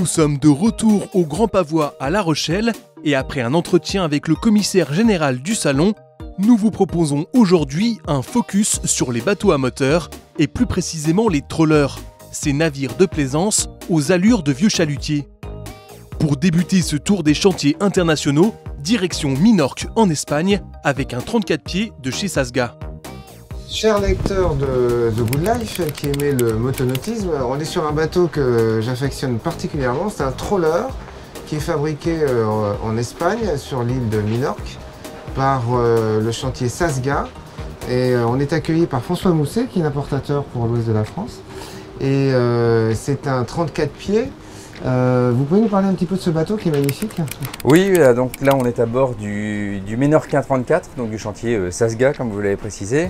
sommes de retour au Grand Pavois à La Rochelle et après un entretien avec le commissaire général du salon, nous vous proposons aujourd'hui un focus sur les bateaux à moteur et plus précisément les trawlers, ces navires de plaisance aux allures de vieux chalutiers. Pour débuter ce tour des chantiers internationaux, direction Minorque en Espagne avec un 34 pieds de chez Sasga. Chers lecteurs de The Good Life qui aimez le motonautisme, on est sur un bateau que j'affectionne particulièrement. C'est un trawler qui est fabriqué en Espagne, sur l'île de Minorque, par le chantier Sasga. Et on est accueilli par François Mousset, qui est l'importateur pour l'ouest de la France. Et c'est un 34 pieds. Vous pouvez nous parler un petit peu de ce bateau qui est magnifique? Oui, donc là on est à bord du Menorquin 34, donc du chantier Sasga comme vous l'avez précisé.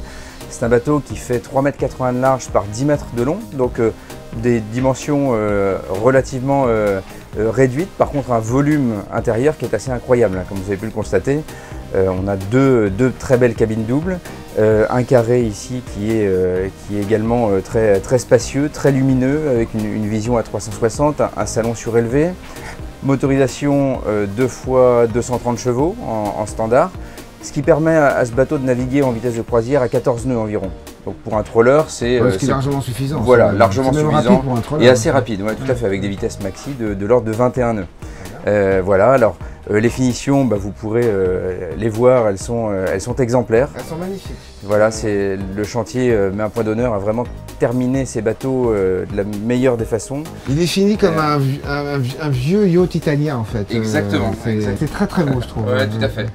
C'est un bateau qui fait 3,80 m de large par 10 mètres de long, donc des dimensions relativement réduites. Par contre un volume intérieur qui est assez incroyable, comme vous avez pu le constater. On a deux très belles cabines doubles, un carré ici qui est également très spacieux, très lumineux, avec une vision à 360, un salon surélevé, motorisation 2 fois 230 chevaux en standard, ce qui permet à ce bateau de naviguer en vitesse de croisière à 14 nœuds environ. Donc pour un trawler, c'est ce qui est largement suffisant. Voilà, largement suffisant et assez rapide, ouais, tout à fait, avec des vitesses maxi de l'ordre de 21 nœuds. Voilà, alors les finitions, vous pourrez les voir, elles sont exemplaires. Elles sont magnifiques. Voilà, le chantier met un point d'honneur à vraiment terminer ces bateaux de la meilleure des façons. Il est fini comme un vieux yacht italien en fait. Exactement. C'est très très beau je trouve. Ouais, tout à fait.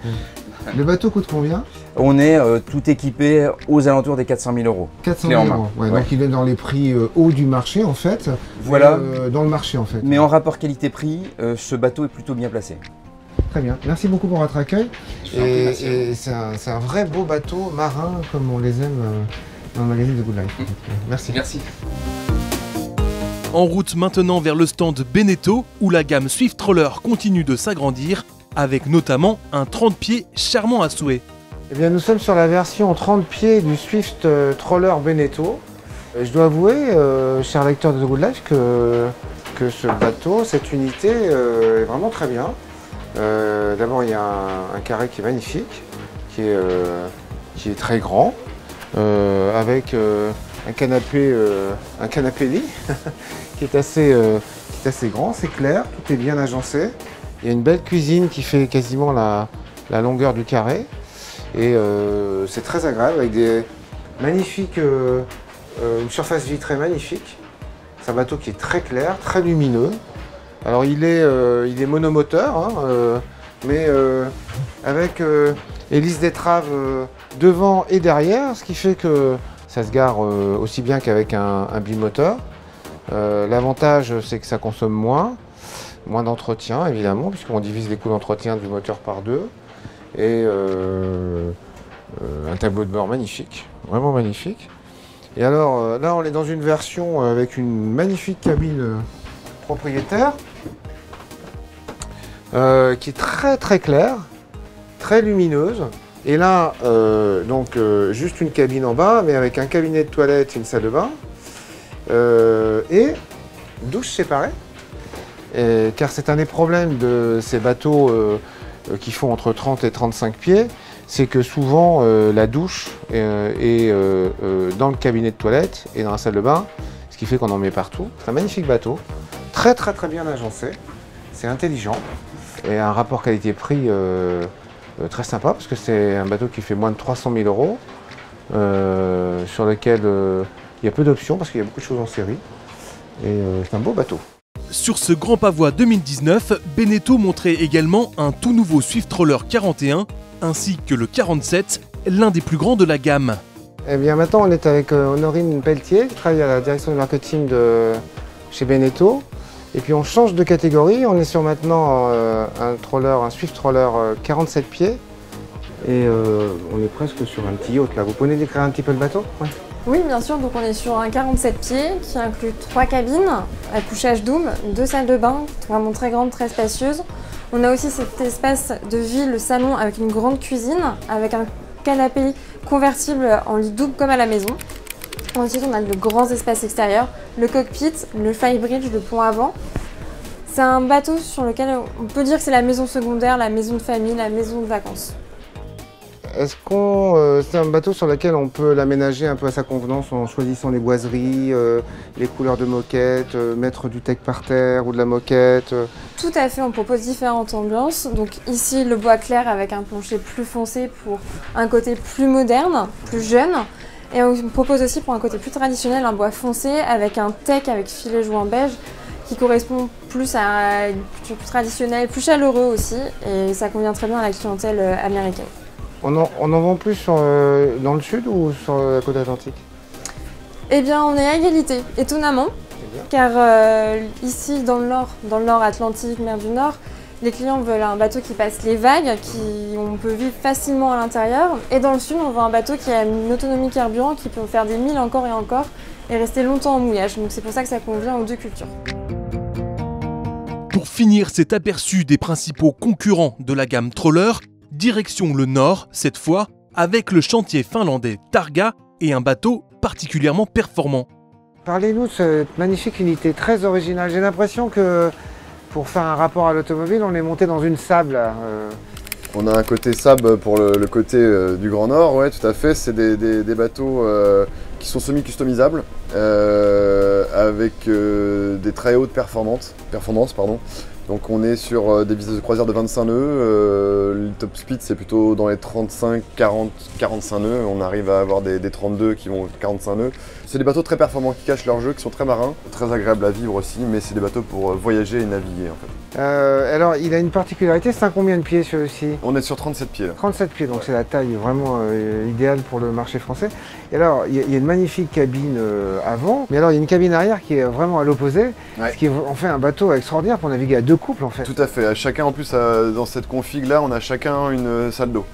Le bateau coûte combien? On est tout équipé aux alentours des 400 000 €. 400 000 €, ouais. Donc il est dans les prix hauts du marché en fait. Voilà. Dans le marché en fait. Mais en rapport qualité-prix, ce bateau est plutôt bien placé. Très bien, merci beaucoup pour votre accueil. Et c'est un vrai beau bateau marin comme on les aime dans le magazine The Good Life. Merci. Merci. En route maintenant vers le stand Beneteau où la gamme Swift Trawler continue de s'agrandir avec notamment un 30 pieds charmant à souhait. Eh bien, nous sommes sur la version 30 pieds du Swift Trawler Beneteau. Je dois avouer, chers lecteurs de The Good Life, que ce bateau, cette unité est vraiment très bien. D'abord, il y a un carré qui est magnifique, qui est très grand, avec un canapé lit qui est assez grand, c'est clair, tout est bien agencé. Il y a une belle cuisine qui fait quasiment la longueur du carré et c'est très agréable avec des magnifiques, une surface vitrée magnifique. C'est un bateau qui est très clair, très lumineux. Alors il est monomoteur, hein, mais avec hélice d'étrave devant et derrière, ce qui fait que ça se gare aussi bien qu'avec un bimoteur. L'avantage c'est que ça consomme moins d'entretien évidemment, puisqu'on divise les coûts d'entretien du moteur par 2. Et un tableau de bord magnifique, vraiment magnifique. Et alors là on est dans une version avec une magnifique cabine propriétaire qui est très très claire, très lumineuse. Et là juste une cabine en bas mais avec un cabinet de toilette et une salle de bain et douche séparée. Car c'est un des problèmes de ces bateaux qui font entre 30 et 35 pieds, c'est que souvent la douche est dans le cabinet de toilette et dans la salle de bain, ce qui fait qu'on en met partout. C'est un magnifique bateau, très très très bien agencé, c'est intelligent et un rapport qualité-prix très sympa parce que c'est un bateau qui fait moins de 300 000 €, sur lequel il y a peu d'options parce qu'il y a beaucoup de choses en série et c'est un beau bateau. Sur ce Grand Pavois 2019, Beneteau montrait également un tout nouveau Swift Trawler 41 ainsi que le 47, l'un des plus grands de la gamme. Eh bien maintenant on est avec Honorine Pelletier qui travaille à la direction du marketing chez Beneteau. Et puis on change de catégorie, on est sur maintenant un Swift Trawler 47 pieds. Et on est presque sur un petit yacht là. Vous pouvez nous décrire un petit peu le bateau? Ouais. Oui, bien sûr, donc on est sur un 47 pieds qui inclut 3 cabines à couchage double, 2 salles de bain, vraiment très grandes, très spacieuses. On a aussi cet espace de vie, le salon, avec une grande cuisine, avec un canapé convertible en lit double comme à la maison. Ensuite, on a de grands espaces extérieurs, le cockpit, le flybridge, le pont avant. C'est un bateau sur lequel on peut dire que c'est la maison secondaire, la maison de famille, la maison de vacances. Est-ce que c'est un bateau sur lequel on peut l'aménager un peu à sa convenance en choisissant les boiseries, les couleurs de moquette, mettre du teck par terre ou de la moquette Tout à fait, on propose différentes ambiances. Donc ici, le bois clair avec un plancher plus foncé pour un côté plus moderne, plus jeune. Et on propose aussi pour un côté plus traditionnel un bois foncé avec un teck avec filet joint beige qui correspond plus à une culture plus traditionnelle, plus chaleureux aussi. Et ça convient très bien à la clientèle américaine. On en vend plus dans le sud ou sur la côte atlantique? Eh bien, on est à égalité, étonnamment, car ici, dans le nord Atlantique, mer du Nord, les clients veulent un bateau qui passe les vagues, on peut vivre facilement à l'intérieur. Et dans le sud, on veut un bateau qui a une autonomie carburant, qui peut faire des milles encore et encore, et rester longtemps en mouillage. Donc c'est pour ça que ça convient aux deux cultures. Pour finir cet aperçu des principaux concurrents de la gamme Troller, direction le nord, cette fois, avec le chantier finlandais Targa et un bateau particulièrement performant. Parlez-nous de cette magnifique unité très originale. J'ai l'impression que pour faire un rapport à l'automobile, on est monté dans une sable. On a un côté sable pour le côté du Grand Nord, ouais, tout à fait. C'est des bateaux qui sont semi-customisables avec des très hautes performances. Donc on est sur des vitesses de croisière de 25 nœuds, le top speed c'est plutôt dans les 35, 40, 45 nœuds, on arrive à avoir des 32 qui vont 45 nœuds. C'est des bateaux très performants qui cachent leur jeu, qui sont très marins, très agréables à vivre aussi, mais c'est des bateaux pour voyager et naviguer en fait. Alors il a une particularité, c'est un combien de pieds celui-ci? On est sur 37 pieds là. 37 pieds, donc c'est la taille vraiment idéale pour le marché français. Et alors il y a une magnifique cabine avant, mais alors il y a une cabine arrière qui est vraiment à l'opposé, ce qui en fait un bateau extraordinaire pour naviguer à deux couples en fait. Tout à fait, chacun en plus dans cette config là, on a chacun une salle d'eau.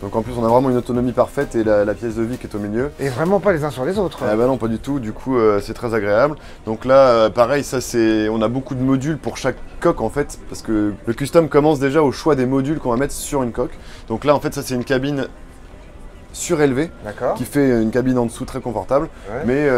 Donc en plus on a vraiment une autonomie parfaite et la pièce de vie qui est au milieu. Et vraiment pas les uns sur les autres. Ah bah non, pas du tout, du coup c'est très agréable. Donc là pareil, ça on a beaucoup de modules pour chaque coque en fait, parce que le custom commence déjà au choix des modules qu'on va mettre sur une coque. Donc là en fait ça c'est une cabine surélevée qui fait une cabine en dessous très confortable. Ouais. Mais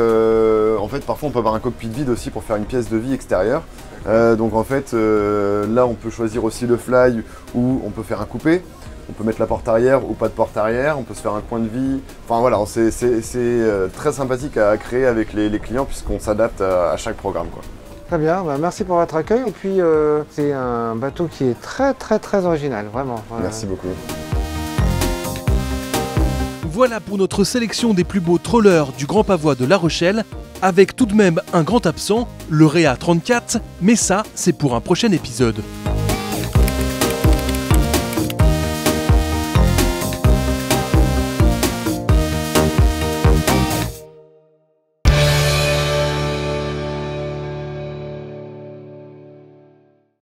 en fait parfois on peut avoir un cockpit vide aussi pour faire une pièce de vie extérieure. Donc en fait là on peut choisir aussi le fly ou on peut faire un coupé. On peut mettre la porte arrière ou pas de porte arrière, on peut se faire un coin de vie. Enfin voilà, c'est très sympathique à créer avec les clients puisqu'on s'adapte à chaque programme, quoi. Très bien, bah merci pour votre accueil. Et puis c'est un bateau qui est très original, vraiment. Merci beaucoup. Voilà pour notre sélection des plus beaux trollers du Grand Pavois de La Rochelle, avec tout de même un grand absent, le Réa 34, mais ça c'est pour un prochain épisode.